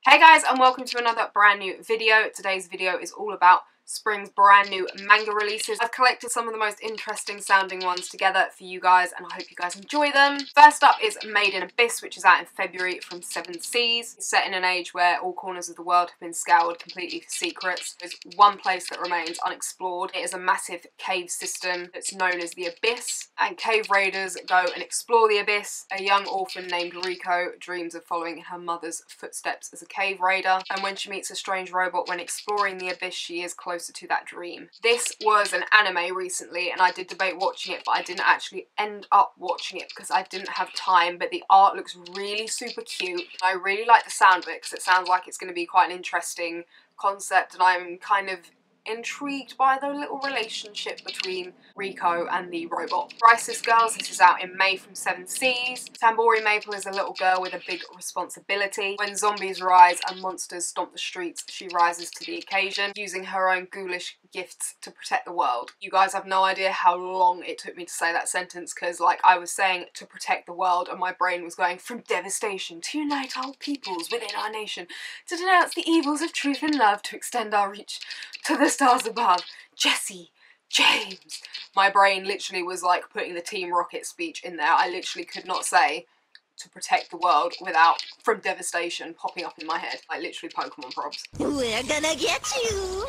Hey guys, and welcome to another brand new video. Today's video is all about spring's brand new manga releases. I've collected some of the most interesting sounding ones together for you guys, and I hope you guys enjoy them. First up is Made in Abyss, which is out in February from Seven Seas. It's set in an age where all corners of the world have been scoured completely for secrets. There's one place that remains unexplored. It is a massive cave system that's known as the Abyss, and cave raiders go and explore the Abyss. A young orphan named Riko dreams of following in her mother's footsteps as a cave raider, and when she meets a strange robot when exploring the Abyss, she is closer to that dream. This was an anime recently, and I did debate watching it, but I didn't actually end up watching it because I didn't have time, but the art looks really super cute. I really like the sound of it because it sounds like it's going to be quite an interesting concept, and I'm kind of intrigued by the little relationship between Riko and the robot. Crisis Girls, this is out in May from Seven Seas. Tambori Maple is a little girl with a big responsibility. When zombies rise and monsters stomp the streets, she rises to the occasion, using her own ghoulish gifts to protect the world. You guys have no idea how long it took me to say that sentence, because like I was saying to protect the world and my brain was going from devastation to unite all peoples within our nation, to denounce the evils of truth and love, to extend our reach to the stars above. Jesse, James. My brain literally was like putting the Team Rocket speech in there. I literally could not say to protect the world without from devastation popping up in my head. Like literally Pokemon probs. We're gonna get you!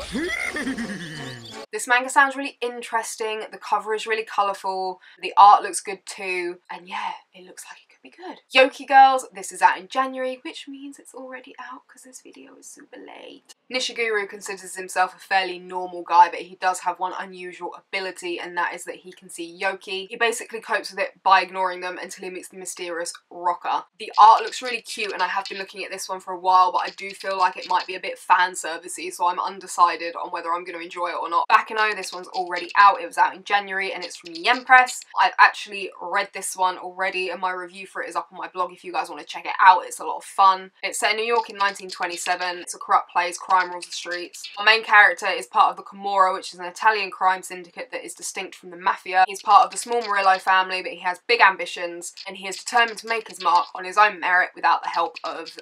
This manga sounds really interesting, the cover is really colourful, the art looks good too, and yeah, it looks like it could be good. Yoki Girls, this is out in January, which means it's already out because this video is super late. Nishiguro considers himself a fairly normal guy, but he does have one unusual ability, and that is that he can see Yoki. He basically copes with it by ignoring them until he meets the mysterious Rocker. The art looks really cute, and I have been looking at this one for a while, but I do feel like it might be a bit fan servicey, so I'm undecided on whether I'm going to enjoy it or not. BACCHE, this one's already out. It was out in January, and it's from Yen Press. I've actually read this one already, and my review for it is up on my blog if you guys want to check it out. It's a lot of fun. It's set in New York in 1927. It's a corrupt place, crime rules the streets. Our main character is part of the Camorra, which is an Italian crime syndicate that is distinct from the mafia. He's part of the small Murillo family, but he has big ambitions, and he is determined to make his mark on his own merit without the help of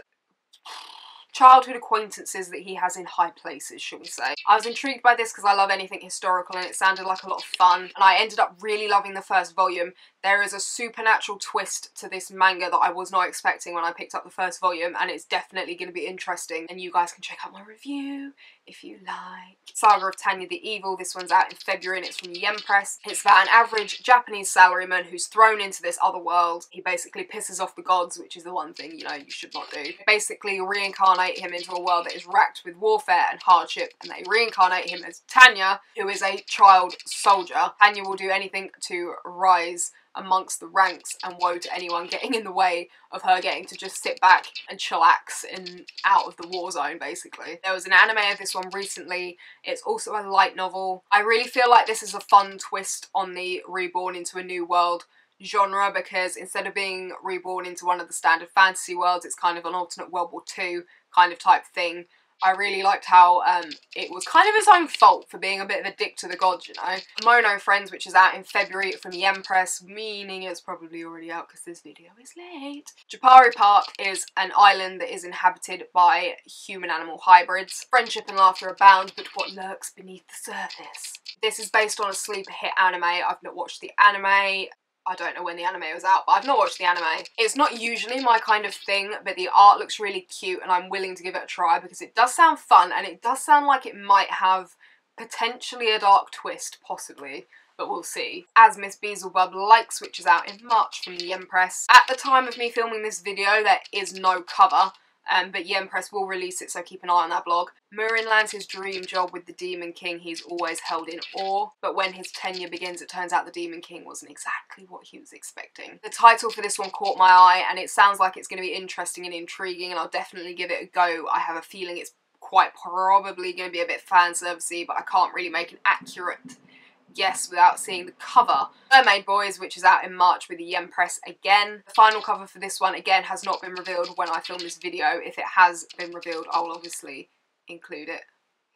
childhood acquaintances that he has in high places, shall we say. I was intrigued by this because I love anything historical, and it sounded like a lot of fun, and I ended up really loving the first volume. There is a supernatural twist to this manga that I was not expecting when I picked up the first volume, and it's definitely going to be interesting, and you guys can check out my review if you like. Saga of Tanya the Evil, this one's out in February and it's from Yen Press. It's about an average Japanese salaryman who's thrown into this other world. He basically pisses off the gods, which is the one thing, you know, you should not do. They basically reincarnate him into a world that is racked with warfare and hardship, and they reincarnate him as Tanya, who is a child soldier. Tanya will do anything to rise amongst the ranks, and woe to anyone getting in the way of her getting to just sit back and chillax and out of the war zone, basically. There was an anime of this one recently. It's also a light novel. I really feel like this is a fun twist on the reborn into a new world genre, because instead of being reborn into one of the standard fantasy worlds, it's kind of an alternate World War II kind of type thing. I really liked how it was kind of his own fault for being a bit of a dick to the gods, you know. Mono Friends, which is out in February from Yen Press, meaning it's probably already out because this video is late. Japari Park is an island that is inhabited by human-animal hybrids. Friendship and laughter abound, but what lurks beneath the surface? This is based on a sleeper hit anime. I've not watched the anime. I don't know when the anime was out, but I've not watched the anime. It's not usually my kind of thing, but the art looks really cute and I'm willing to give it a try because it does sound fun, and it does sound like it might have potentially a dark twist, possibly, but we'll see. As Miss Beelzebub Likes, which is out in March from the Yen Press. At the time of me filming this video, there is no cover, but Yen Press will release it, so keep an eye on that blog. Murin lands his dream job with the Demon King he's always held in awe, but when his tenure begins, it turns out the Demon King wasn't exactly what he was expecting. The title for this one caught my eye, and it sounds like it's going to be interesting and intriguing, and I'll definitely give it a go. I have a feeling it's quite probably going to be a bit fan servicey, but I can't really make an accurate guess without seeing the cover. Mermaid Boys, which is out in March with the Yen Press again. The final cover for this one, again, has not been revealed when I film this video. If it has been revealed, I will obviously include it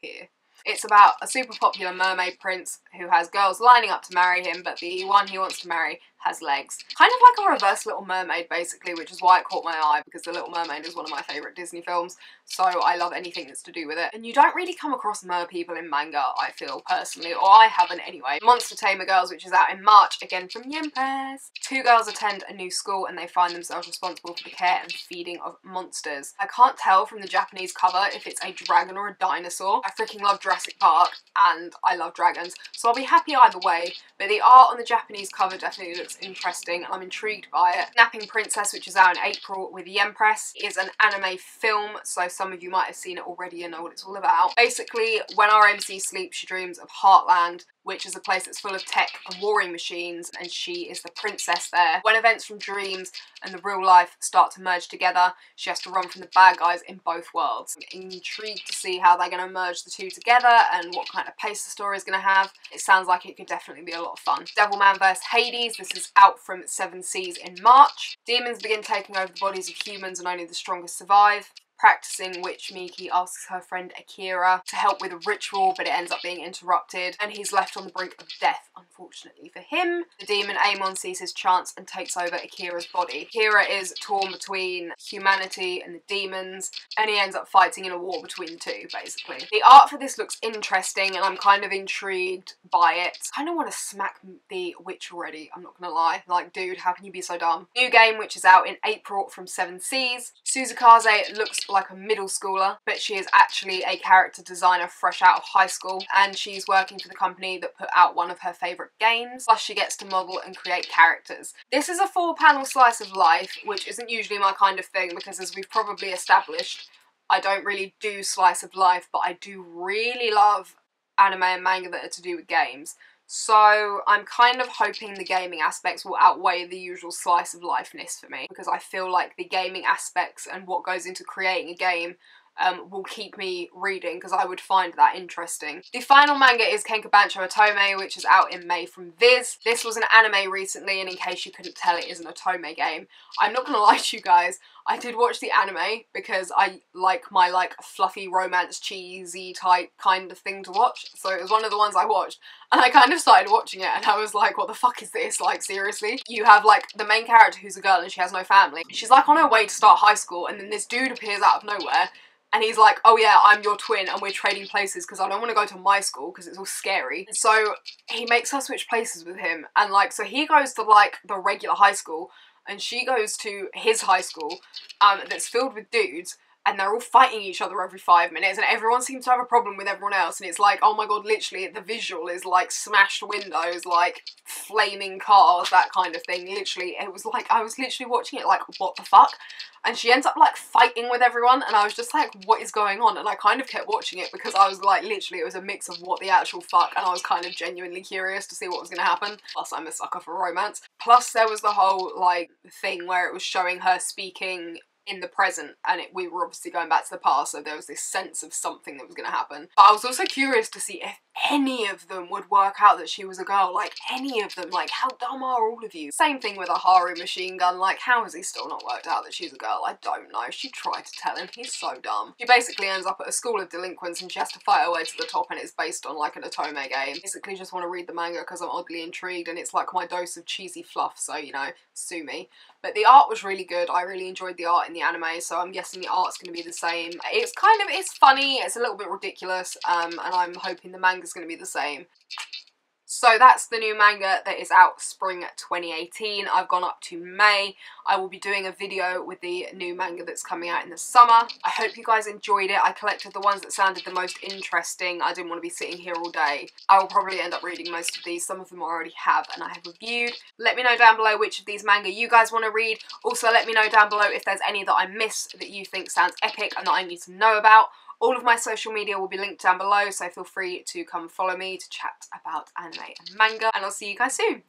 here. It's about a super popular mermaid prince who has girls lining up to marry him, but the one he wants to marry has legs. Kind of like a reverse Little Mermaid basically, which is why it caught my eye, because The Little Mermaid is one of my favourite Disney films, so I love anything that's to do with it. And you don't really come across mer people in manga, I feel, personally, or I haven't anyway. Monster Tamer Girls, which is out in March, again from Yempes. Two girls attend a new school and they find themselves responsible for the care and feeding of monsters. I can't tell from the Japanese cover if it's a dragon or a dinosaur. I freaking love Jurassic Park and I love dragons, so I'll be happy either way, but the art on the Japanese cover definitely looks interesting and I'm intrigued by it. Napping Princess, which is out in April with Yempres, is an anime film, so some of you might have seen it already and know what it's all about. Basically, when our MC sleeps, she dreams of Heartland, which is a place that's full of tech and warring machines, and she is the princess there. When events from dreams and the real life start to merge together, she has to run from the bad guys in both worlds. I'm intrigued to see how they're going to merge the two together and what kind of pace the story is going to have. It sounds like it could definitely be a lot of fun. Devilman vs Hades, this is out from 7 Seas in March. Demons begin taking over the bodies of humans and only the strongest survive. Practicing which, Miki asks her friend Akira to help with a ritual, but it ends up being interrupted and he's left on the brink of death, unfortunately for him. The demon Amon sees his chance and takes over Akira's body. Akira is torn between humanity and the demons and he ends up fighting in a war between the two, basically. The art for this looks interesting and I'm kind of intrigued by it. I kind of want to smack the witch already, I'm not gonna lie. Like, dude, how can you be so dumb? New game, which is out in April from 7 Seas. Suzukaze looks like a middle schooler, but she is actually a character designer fresh out of high school and she's working for the company that put out one of her favourite games, plus she gets to model and create characters. This is a 4-panel slice of life, which isn't usually my kind of thing because, as we've probably established, I don't really do slice of life, but I do really love anime and manga that are to do with games. So I'm kind of hoping the gaming aspects will outweigh the usual slice of lifeness for me, because I feel like the gaming aspects and what goes into creating a game will keep me reading, because I would find that interesting. The final manga is Kenka Bancho Otome, which is out in May from Viz. This was an anime recently, and in case you couldn't tell, it is an otome game. I'm not gonna lie to you guys, I did watch the anime because I like my fluffy romance cheesy type kind of thing to watch, so it was one of the ones I watched and I kind of started watching it and I was like, what the fuck is this? Like, seriously? You have like the main character who's a girl and she has no family. She's like on her way to start high school and then this dude appears out of nowhere and he's like, oh yeah, I'm your twin and we're trading places because I don't want to go to my school because it's all scary. So he makes her switch places with him and like, so he goes to like the regular high school and she goes to his high school that's filled with dudes and they're all fighting each other every 5 minutes and everyone seems to have a problem with everyone else and it's like, oh my god, literally the visual is like smashed windows, like flaming cars, that kind of thing. Literally, it was like, I was literally watching it like, what the fuck? And she ends up like fighting with everyone and I was just like, what is going on? And I kind of kept watching it because I was like, literally it was a mix of what the actual fuck, and I was kind of genuinely curious to see what was going to happen. Plus I'm a sucker for romance. Plus there was the whole like thing where it was showing her speaking in the present and we were obviously going back to the past, so there was this sense of something that was going to happen. But I was also curious to see if any of them would work out that she was a girl, like any of them, like how dumb are all of you? Same thing with a Haru machine gun, like how has he still not worked out that she's a girl? I don't know, she tried to tell him, he's so dumb. She basically ends up at a school of delinquents and she has to fight her way to the top and it's based on like an otome game. Basically just want to read the manga because I'm oddly intrigued and it's like my dose of cheesy fluff, so you know, sue me. But the art was really good, I really enjoyed the art in the anime, so I'm guessing the art's going to be the same. It's kind of, it's funny, it's a little bit ridiculous, and I'm hoping the manga's going to be the same. So that's the new manga that is out spring 2018. I've gone up to May. I will be doing a video with the new manga that's coming out in the summer. I hope you guys enjoyed it. I collected the ones that sounded the most interesting. I didn't want to be sitting here all day. I will probably end up reading most of these. Some of them I already have and I have reviewed. Let me know down below which of these manga you guys want to read. Also let me know down below if there's any that I missed that you think sounds epic and that I need to know about. All of my social media will be linked down below, so feel free to come follow me to chat about anime and manga, and I'll see you guys soon.